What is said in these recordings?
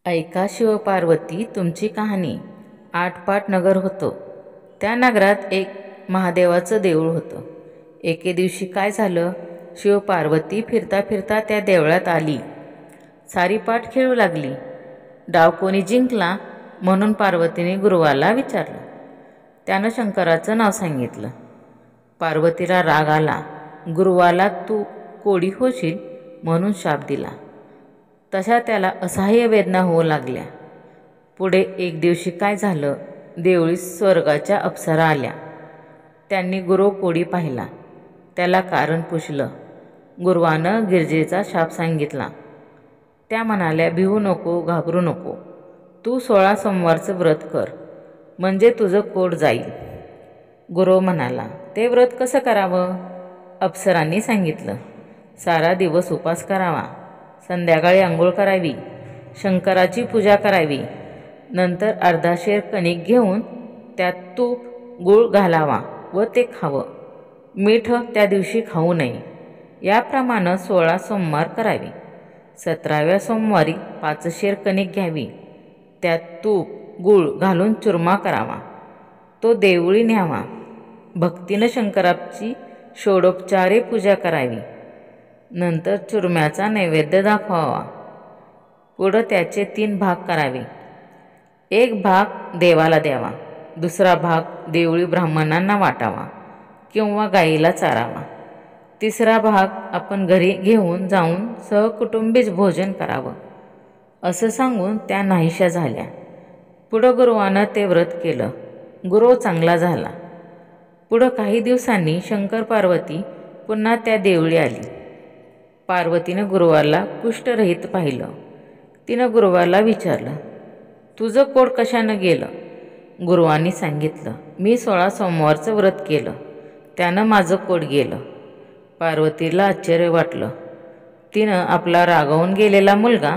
ऐका शिवपार्वती तुमची कहाणी. आटपाट नगर होतं. त्या नगरात एक महादेवाचं देऊळ होतं. एके दिवशी काय झालं, शिवपार्वती फिरता फिरता त्या देवळात आली. सारी पाठ खेळू लागली. डाव कोणी जिंकला म्हणून पार्वतीने गुरुवाला विचारलं. त्यानं शंकराचं नाव सांगितलं. पार्वतीला राग आला. गुरुवाला तू कोडी होशील म्हणून शाप दिला. तशा त्याला असह्य वेदना होऊ लागल्या. पुढे एक दिवशी काय झालं, देवळी स्वर्गाच्या अप्सरा आल्या. त्यांनी गुरु कोडी पाहिला. त्याला कारण पुसलं. गुरुवानं गिरजेचा शाप सांगितला. त्या म्हणाल्या, भिवू नको, घाबरू नको. तू 16 सोमवारचं व्रत कर, म्हणजे तुझं कोड जाईल. गुरु म्हणाला, ते व्रत कसं करावं? अप्सरांनी सांगितलं. सारा दिवस उपास करावा, संध्याकाळी आंघोळ करावी, शंकराची पूजा करावी, नंतर अर्धा शेर कणिक घेऊन त्यात तूप गूळ घालावा व ते खावं. मीठ त्या दिवशी खाऊ नये. याप्रमाणे 16 सोमवार करावे. 17व्या सोमवारी 5 शेर कणिक घ्यावी, त्यात तूप गूळ घालून चुरमा करावा, तो देवळी न्यावा. भक्तीनं शंकराची षोडोपचारे पूजा करावी. नंतर चुरम्याचा नैवेद्य दाखवावा. पुढं त्याचे 3 भाग करावे. एक भाग देवाला द्यावा, दुसरा भाग देवळी ब्राह्मणांना वाटावा किंवा गाईला चारावा, तिसरा भाग आपण घरी घेऊन जाऊन सहकुटुंबीच भोजन करावं. असं सांगून त्या नाहीशा झाल्या. पुढं गुरुवानं ते व्रत केलं. गुरु चांगला झाला. पुढं काही दिवसांनी शंकर पार्वती पुन्हा त्या देवळी आली. पार्वतीनं गुरुवाला कुष्ठरहित पाहिलं. तिनं गुरुवाला विचारलं, तुझं कोड कशानं गेलं? गुरुवांनी सांगितलं, मी 16 सोमवारचं व्रत केलं, त्यानं माझं कोड गेलं. पार्वतीला आश्चर्य वाटलं. तिनं आपला रागावून गेलेला मुलगा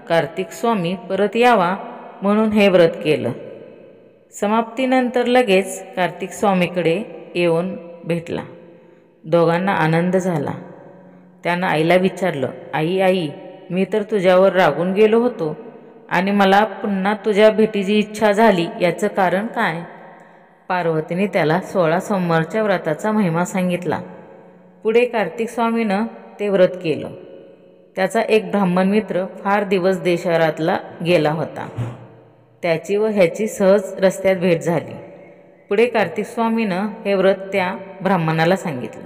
कार्तिक स्वामी परत यावा म्हणून हे व्रत केलं. समाप्तीनंतर लगेच कार्तिक स्वामीकडे येऊन भेटला. दोघांना आनंद झाला. त्यानं आईला विचारलं, आई, मी तर तुझ्यावर रागून गेलो होतो आणि मला पुन्हा तुझ्या भेटीची इच्छा झाली, याचं कारण काय? पार्वतीने त्याला 16 सोमवारच्या व्रताचा महिमा सांगितला. पुढे कार्तिक स्वामीनं ते व्रत केलं. त्याचा एक ब्राह्मण मित्र फार दिवस देशरातला गेला होता. त्याची व ह्याची सहज रस्त्यात भेट झाली. पुढे कार्तिक स्वामीनं हे व्रत त्या ब्राह्मणाला सांगितलं.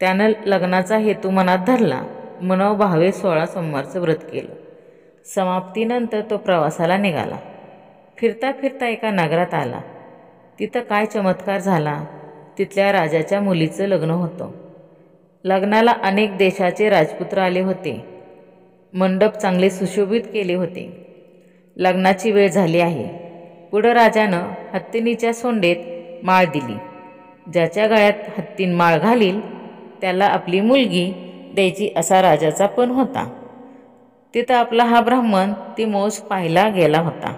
त्यानं लग्नाचा हेतू मनात धरला. मनोभावे 16 सोमवारचं व्रत केलं. समाप्तीनंतर तो प्रवासाला निघाला. फिरता फिरता एका नगरात आला. तिथं काय चमत्कार झाला. तिथल्या राजाच्या मुलीचं लग्न होतं. लग्नाला अनेक देशाचे राजपुत्र आले होते. मंडप चांगले सुशोभित केले होते. लग्नाची वेळ झाली आहे. पुढं राजानं हत्तीनीच्या सोंडेत माळ दिली. ज्याच्या गळ्यात हत्तीन माळ घालील त्याला आपली मुलगी द्यायची असा राजाचा पण होता. तिथं आपला हा ब्राह्मण ती मौज पाहायला गेला होता.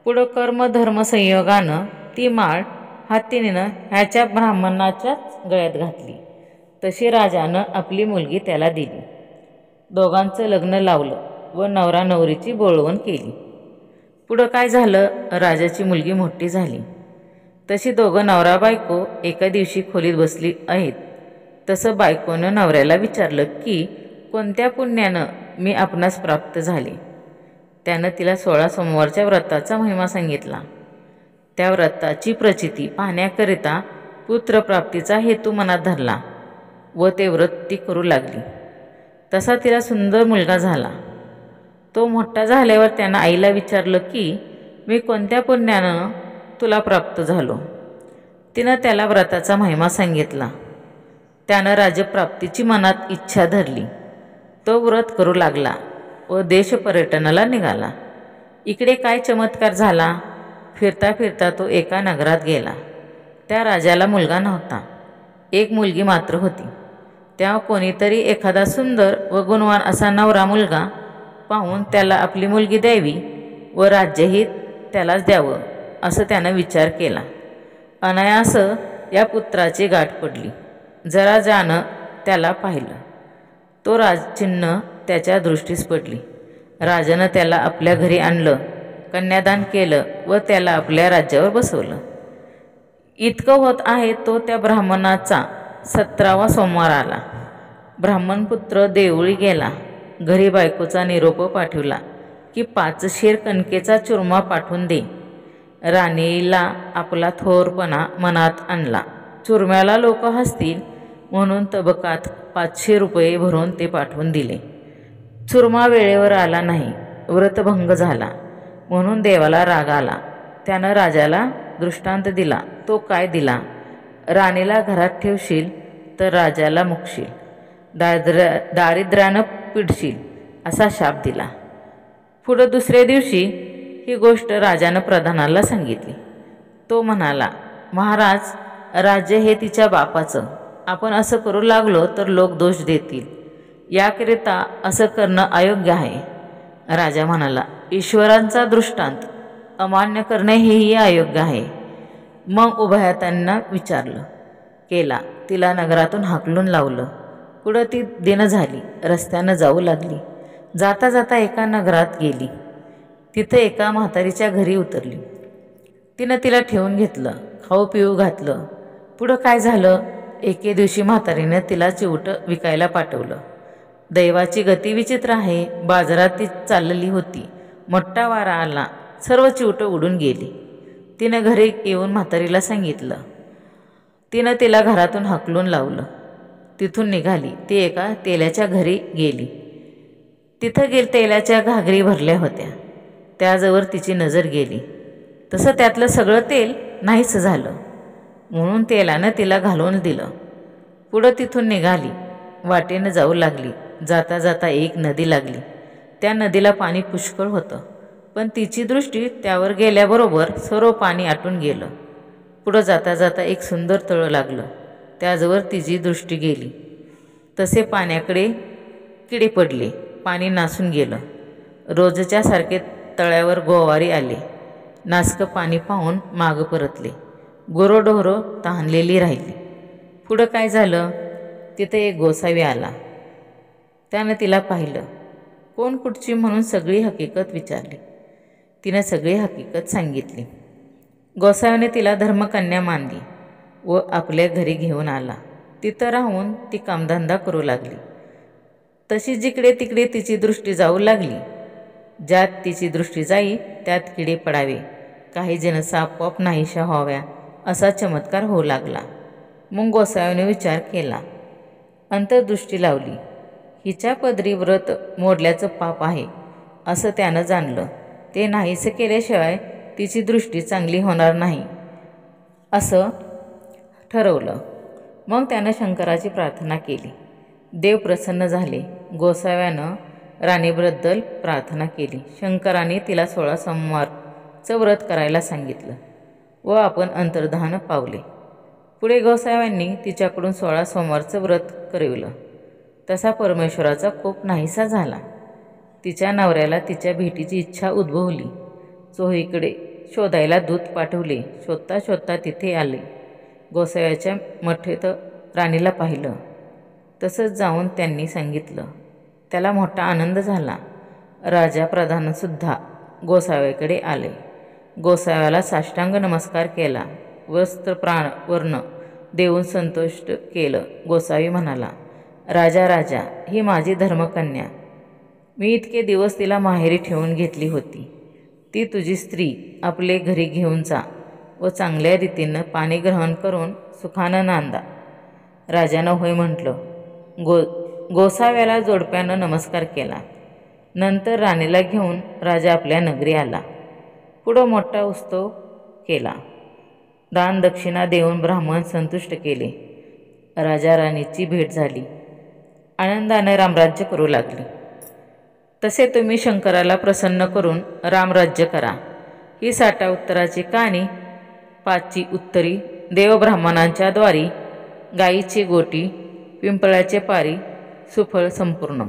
पुढं कर्मधर्म संयोगानं ती माळ हत्तीनं ह्याच्या ब्राह्मणाच्याच गळ्यात घातली. तशी राजानं आपली मुलगी त्याला दिली. दोघांचं लग्न लावलं व नवरा नवरीची बोळवण केली. पुढं काय झालं, राजाची मुलगी मोठी झाली. तशी दोघं नवरा बायको एका दिवशी खोलीत बसली आहेत. तसं बायकोनं नवऱ्याला विचारलं की कोणत्या पुण्यानं मी आपणास प्राप्त झाले. त्यानं तिला 16 सोमवारच्या व्रताचा महिमा सांगितला. त्या व्रताची प्रचिती पाहण्याकरिता पुत्रप्राप्तीचा हेतू मनात धरला व ते व्रत ती करू लागली. तसा तिला सुंदर मुलगा झाला. तो मोठा झाल्यावर त्यानं आईला विचारलं की मी कोणत्या पुण्यानं तुला प्राप्त झालो. तिनं त्याला व्रताचा महिमा सांगितला. त्यानं राजप्राप्तीची मनात इच्छा धरली. तो व्रत करू लागला व देशपर्यटनाला निघाला. इकडे काय चमत्कार झाला. फिरता फिरता तो एका नगरात गेला. त्या राजाला मुलगा नव्हता. एक मुलगी मात्र होती. तेव्हा कोणीतरी एखादा सुंदर व गुणवान असा नवरा मुलगा पाहून त्याला आपली मुलगी द्यावी व राज्यही त्यालाच द्यावं असं त्यानं विचार केला. अनायासं या पुत्राची गाठ पडली. जरा त्याला पाहिलं. तो राजचिन्ह त्याच्या दृष्टीस पडली राजानं त्याला आपल्या घरी आणलं, कन्यादान केलं व त्याला आपल्या राज्यावर बसवलं. इतकं होत आहे तो त्या ब्राह्मणाचा 17वा सोमवार आला. ब्राह्मणपुत्र देवळी गेला. घरी बायकोचा निरोप पाठवला की 5 शेर कणकेचा चुरमा पाठवून दे. राणीला आपला थोरपणा मनात आणला. चुरम्याला लोक हसतील म्हणून तबकात 500 रुपये भरून ते पाठवून दिले. चुरमा वेळेवर आला नाही, व्रतभंग झाला म्हणून देवाला राग आला. त्यानं राजाला दृष्टांत दिला. तो काय दिला? राणीला घरात ठेवशील तर राजाला मुकशील, दारिद्र्यानं पिडशील असा शाप दिला. पुढं दुसऱ्या दिवशी ही गोष्ट राजानं प्रधानाला सांगितली. तो म्हणाला, महाराज, राज्य हे तिच्या बापाचं. आपण असं करू लागलो तर लोक दोष देतील. याकरिता असं करणं अयोग्य आहे. राजा म्हणाला, ईश्वरांचा दृष्टांत अमान्य करणे हेही अयोग्य आहे. मग उभयतांना विचारलं केला. तिला नगरातून हाकलून लावलं. पुढं ती दिन झाली. रस्त्यानं जाऊ लागली. जाता जाता एका नगरात गेली. तिथं एका म्हातारीच्या घरी उतरली. तिनं तिला ठेवून घेतलं, खाऊ पिऊ घातलं. पुढं काय झालं? एके दिवशी म्हातारीनं तिला चिवटं विकायला पाठवलं. दैवाची गती विचित्र आहे. बाजारात ती चाललेली होती. मोठा वारा आला. सर्व चिवटं उडून गेली. तिनं घरी येऊन म्हातारीला सांगितलं. तिनं तिला घरातून हाकलून लावलं. तिथून निघाली. ती एका तेलाच्या घरी गेली. तिथं तेलाच्या घागरी भरल्या होत्या. त्याजवळ तिची नजर गेली. तसं त्यातलं सगळं तेल नाहीच झालं. म्हणून तेलानं तिला घालून दिलं. पुढं तिथून निघाली. वाटेनं जाऊ लागली. जाता जाता एक नदी लागली. त्या नदीला पाणी पुष्कळ होतं, पण तिची दृष्टी त्यावर गेल्याबरोबर सर्व पाणी आटून गेलं. पुढं जाता जाता एक सुंदर तळं लागलं. त्याजवळ तिची दृष्टी गेली. तसे पाण्याकडे किडे पडले. पाणी नासून गेलं. रोजच्या सारखे तळ्यावर गोवारी आले. नासकं पाणी पाहून मागं परतले. गुरंढोरं तहानलेली राहिली. पुढं काय झालं? तिथं एक गोसावी आला. त्यानं तिला पाहिलं. कोण कुठची म्हणून सगळी हकीकत विचारली. तिनं सगळी हकीकत सांगितली. गोसाव्याने तिला धर्मकन्या मानली व आपल्या घरी घेऊन आला. तिथं राहून ती कामधंदा करू लागली. तशी जिकडे तिकडे तिची दृष्टी जाऊ लागली. ज्यात तिची दृष्टी जाई त्यात किडे पडावे, काही जिनस आपोआप नाहीशा व्हाव्या असा चमत्कार होऊ लागला. मग गोसाव्याने विचार केला. अंतर्दृष्टी लावली. हिच्या पदरी व्रत मोडल्याचं पाप आहे असं त्यानं जाणलं. ते नाहीसे केल्याशिवाय तिची दृष्टी चांगली होणार नाही असं ठरवलं. मग त्यानं शंकराची प्रार्थना केली. देव प्रसन्न झाले. गोसाव्यानं राणीबद्दल प्रार्थना केली. शंकराने तिला 16 सोमवारचं व्रत करायला सांगितलं व आपण अंतर्धान पावले. पुढे गोसाव्यांनी तिच्याकडून 16 सोमवारचं व्रत करविलं. तसा परमेश्वराचा कोप नाहीसा झाला. तिच्या नवऱ्याला तिच्या भेटीची इच्छा उद्भवली. चोहीकडे शोधायला दूत पाठवले. शोधता शोधता तिथे आले. गोसाव्याच्या मठेत राणीला पाहिलं. तसंच जाऊन त्यांनी सांगितलं. त्याला मोठा आनंद झाला. राजा प्रधानसुद्धा गोसाव्याकडे आले. गोसाव्याला साष्टांग नमस्कार केला. वस्त्र प्राण वर्ण देऊन संतुष्ट केलं. गोसावी म्हणाला, राजा राजा, ही माझी धर्मकन्या. मी इतके दिवस तिला माहेरी ठेवून घेतली होती. ती तुझी स्त्री आपले घरी घेऊन जा व चांगल्या रीतीनं पाणी ग्रहण करून सुखानं नांदा. राजानं होय म्हटलं. गोसाव्याला जोडप्यानं नमस्कार केला. नंतर राणीला घेऊन राजा आपल्या नगरी आला. पुढं मोठा उत्सव केला. दान दक्षिणा देऊन ब्राह्मण संतुष्ट केले. राजा राणीची भेट झाली. आनंदाने रामराज्य करू लागले. तसे तुम्ही शंकराला प्रसन्न करून रामराज्य करा. ही 60 उत्तराची कहाणी. 5ची उत्तरी देवब्राह्मणांच्या द्वारी गायीची गोटी, पिंपळाचे पारी, सुफळ संपूर्ण.